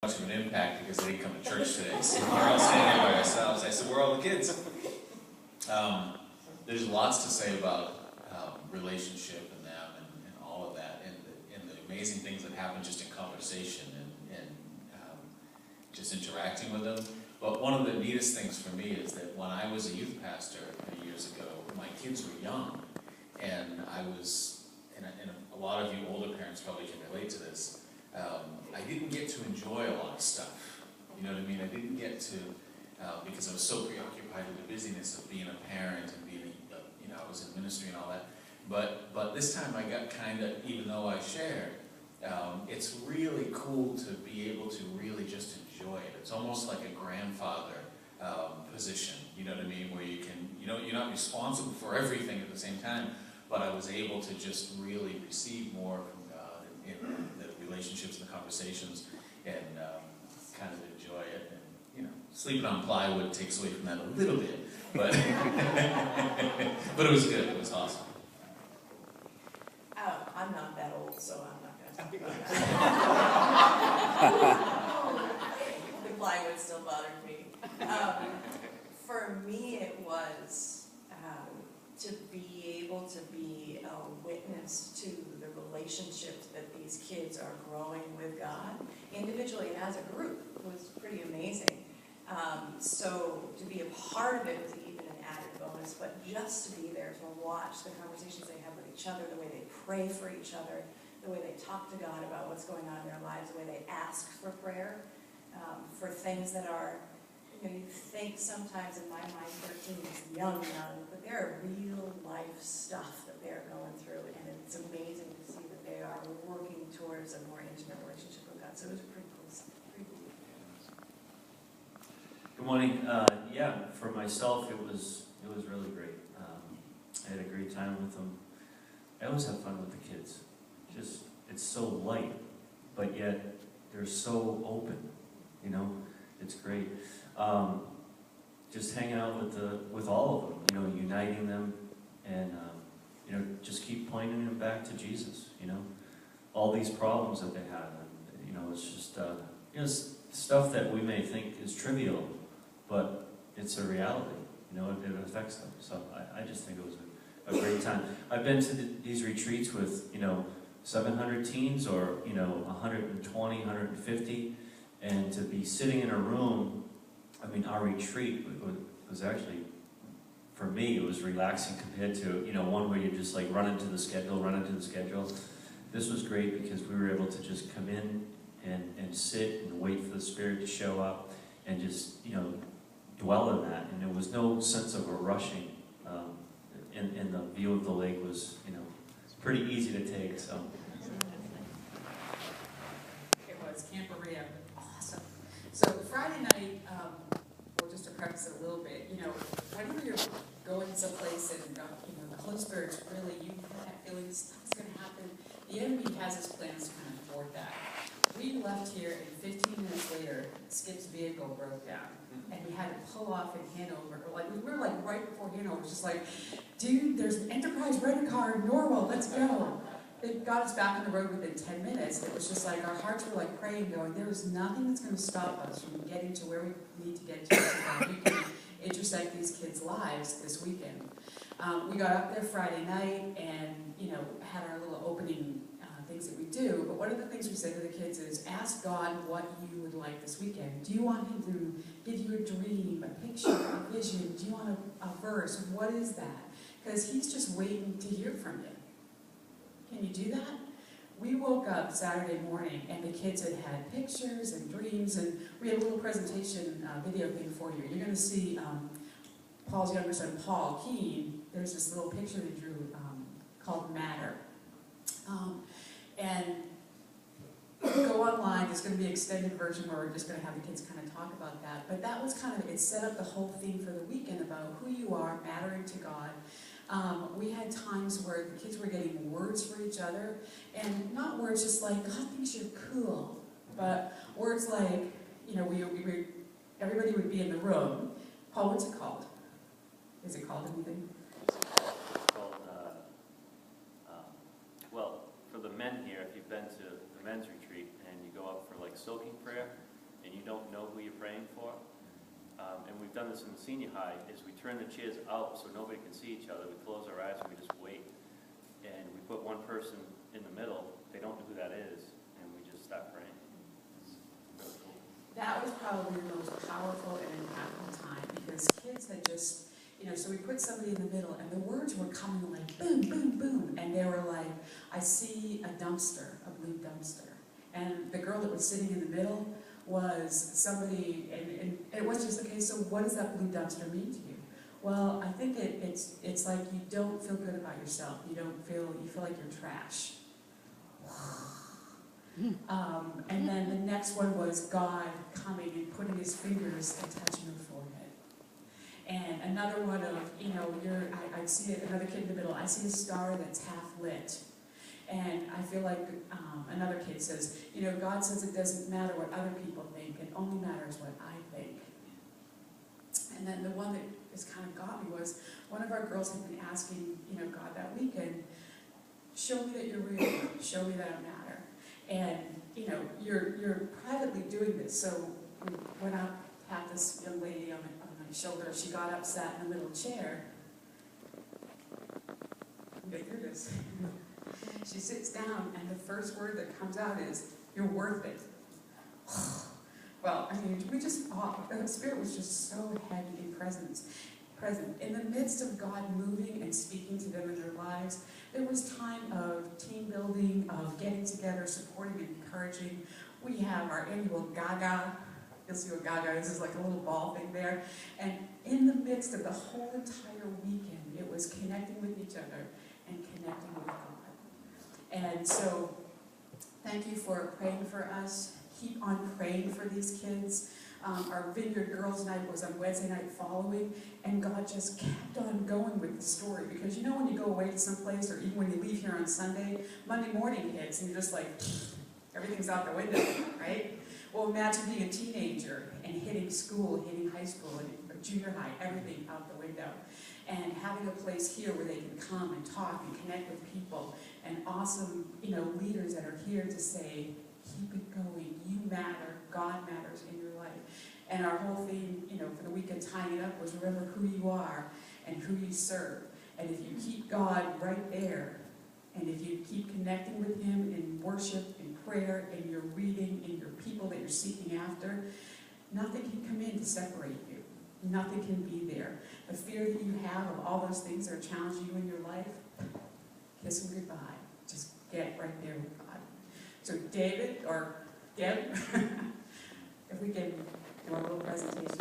much of an impact because they didn't come to church today. So we're all standing by ourselves. I said, where are all the kids? There's lots to say about relationship and them and all of that, and the amazing things that happen just in conversation and just interacting with them. But one of the neatest things for me is that when I was a youth pastor many years ago, my kids were young, and I was, and a lot of you older parents probably can relate to this, I didn't get to enjoy a lot of stuff. You know what I mean? I didn't get to, because I was so preoccupied with the busyness of being a parent and being, I was in ministry and all that. But this time I got kind of, even though I shared, it's really cool to be able to really just enjoy it. It's almost like a grandfather position, you know what I mean? Where you can, you're not responsible for everything at the same time, but I was able to just really receive more from God in the relationships and the conversations, and kind of enjoy it. And sleeping on plywood takes away from that a little bit, but but it was good. It was awesome. I'm not that old, so I'm not going to talk about that. The plywood still bothered me. For me, it was to be able to be a witness to the relationships that these kids are growing with God, individually and as a group, was pretty amazing. So to be a part of it was even an added bonus, but just to be there to watch the conversations they have with each other, the way they pray for each other, the way they talk to God about what's going on in their lives, the way they ask for prayer, for things that are, you think sometimes in my mind 13 is young, but there are real life stuff that they're going through, and it's amazing to see that they are working towards a more intimate relationship with God. So it was pretty cool. Good morning. For myself, it was really great. I had a great time with them. I always have fun with the kids. It's so light, but yet they're so open. It's great. Just hanging out with all of them. Uniting them, and just keep pointing them back to Jesus. All these problems that they have, and it's just stuff that we may think is trivial, but it's a reality. It affects them. So I just think it was a great time. I've been to these retreats with 700 teens or 120, 150, and to be sitting in a room. Our retreat was actually, for me, it was relaxing compared to one where you just like run into the schedule. This was great because we were able to just come in and sit and wait for the Spirit to show up and just dwell in that, and there was no sense of a rushing, and the view of the lake was pretty easy to take. So it was Camp Maria, awesome. So Friday night, well, just to preface it a little bit, whenever you're going someplace and the Holy Spirit's really, you have that feeling stuff's going to happen, the enemy has his plans to kind of thwart that. We left here, and 15 minutes later, Skip's vehicle broke down, and we had to pull off in Hanover. We were right before Hanover, just like, dude, there's an Enterprise rent-a-car in Norwell, let's go. They got us back on the road within 10 minutes. It was just like our hearts were like praying, going, there is nothing that's going to stop us from getting to where we need to get to so that we can intersect these kids' lives this weekend. We got up there Friday night and had our little opening things that we do, but one of the things we said to the kids is, ask God what you would like this weekend. Do you want him to give you a dream, a picture, a vision? Do you want a verse? What is that? Because he's just waiting to hear from you. Can you do that? We woke up Saturday morning and the kids had pictures and dreams, and we had a little presentation video thing for you. You're going to see Paul's younger son, Paul Keene. There's this little picture they drew called Matter. And go online, there's going to be an extended version where we're just going to have the kids kind of talk about that. But that was kind of, it set up the whole theme for the weekend about who you are, mattering to God. We had times where the kids were getting words for each other, and not words just like, God thinks you're cool, but words like, everybody would be in the room. Paul, what's it called? Is it called anything? Well, for the men here, if you've been to the men's retreat and you go up for like soaking prayer, and you don't know who you're praying for. And we've done this in the senior high, is we turn the chairs out so nobody can see each other. We close our eyes and we just wait. And we put one person in the middle, they don't know who that is, and we just start praying. It's really cool. That was probably the most powerful and impactful time, because kids had just, so we put somebody in the middle, and the words were coming like boom, boom, boom, and they were like, I see a dumpster, a blue dumpster. And the girl that was sitting in the middle was somebody, and it was just, okay, so what does that blue dumpster mean to you? Well, I think it's like you don't feel good about yourself. You feel like you're trash. And then the next one was God coming and putting his fingers and touching her forehead. And another one of, I see another kid in the middle, I see a star that's half lit. And I feel like another kid says, God says it doesn't matter what other people think, it only matters what I think. And then the one that just kind of got me was, one of our girls had been asking, God that weekend, show me that you're real, show me that I matter. And, you're privately doing this. So we went out, tapped this young lady on my shoulder. She got up, sat in the middle chair. Get through this. She sits down, and the first word that comes out is, you're worth it. Well, the Spirit was just so heavy and present. In the midst of God moving and speaking to them in their lives, there was time of team building, of getting together, supporting and encouraging. We have our annual Gaga. You'll see what Gaga is like a little ball thing there. And in the midst of the whole entire weekend, it was connecting with each other and connecting with God. And so, thank you for praying for us. Keep on praying for these kids. Our Vineyard Girls Night was on Wednesday night following, and God just kept on going with the story. Because when you go away to someplace, or even when you leave here on Sunday, Monday morning hits, and you're just like, everything's out the window, right? Well, imagine being a teenager and hitting school, hitting high school, and junior high, everything out the window. And having a place here where they can come and talk and connect with people, and awesome, leaders that are here to say, keep it going, you matter, God matters in your life. And our whole theme, for the weekend tying it up was remember who you are and who you serve. And if you keep God right there, and if you keep connecting with him in worship, in prayer, in your reading, in your people that you're seeking after, nothing can come in to separate you. Nothing can be there. The fear that you have of all those things that are challenging you in your life, kiss them goodbye. Just get right there with God. So David, or Deb, if we can do a little presentation.